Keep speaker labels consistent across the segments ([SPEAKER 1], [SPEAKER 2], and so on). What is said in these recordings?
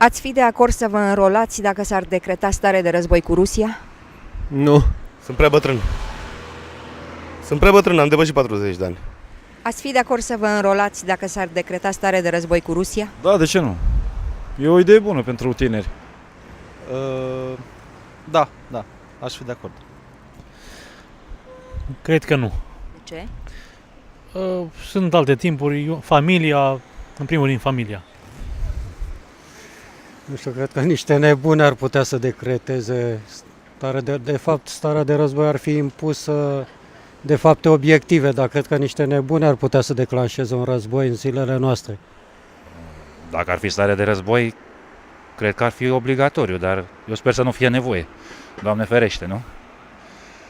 [SPEAKER 1] Ați fi de acord să vă înrolați dacă s-ar decreta stare de război cu Rusia?
[SPEAKER 2] Nu. Sunt prea bătrân. Am depășit 40 de ani.
[SPEAKER 1] Ați fi de acord să vă înrolați dacă s-ar decreta stare de război cu Rusia?
[SPEAKER 3] Da, de ce nu? E o idee bună pentru tineri.
[SPEAKER 4] Da, aș fi de acord.
[SPEAKER 5] Cred că nu.
[SPEAKER 1] De ce?
[SPEAKER 5] Sunt alte timpuri, familia, în primul rând familia.
[SPEAKER 6] Nu știu, cred că niște nebuni ar putea să decreteze starea de război ar fi impusă de fapte obiective, dar cred că niște nebuni ar putea să declanșeze un război în zilele noastre.
[SPEAKER 7] Dacă ar fi stare de război, cred că ar fi obligatoriu, dar eu sper să nu fie nevoie. Doamne ferește, nu?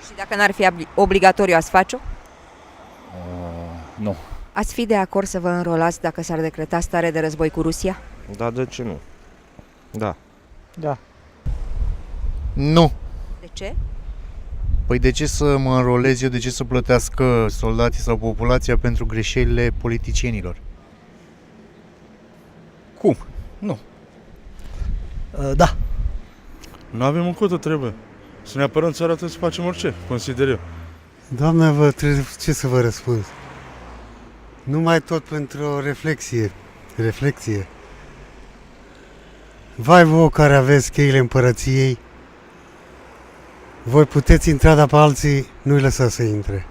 [SPEAKER 1] Și dacă n-ar fi obligatoriu, ați face-o?
[SPEAKER 7] Nu.
[SPEAKER 1] Ați fi de acord să vă înrolați dacă s-ar decreta stare de război cu Rusia?
[SPEAKER 2] Da, de ce nu? Da.
[SPEAKER 6] Da.
[SPEAKER 8] Nu.
[SPEAKER 1] De ce?
[SPEAKER 8] Păi de ce să mă înrolez eu, de ce să plătească soldații sau populația pentru greșelile politicienilor?
[SPEAKER 4] Cum? Nu. Da.
[SPEAKER 9] Nu avem încotro, trebuie. Să ne apărăm țara, trebuie să facem orice, consider eu.
[SPEAKER 6] Doamne, ce să vă răspund? Numai tot pentru o reflexie. Vai vouă care aveți cheile împărăției, voi puteți intra, dar pe alții nu-i lăsa să intre.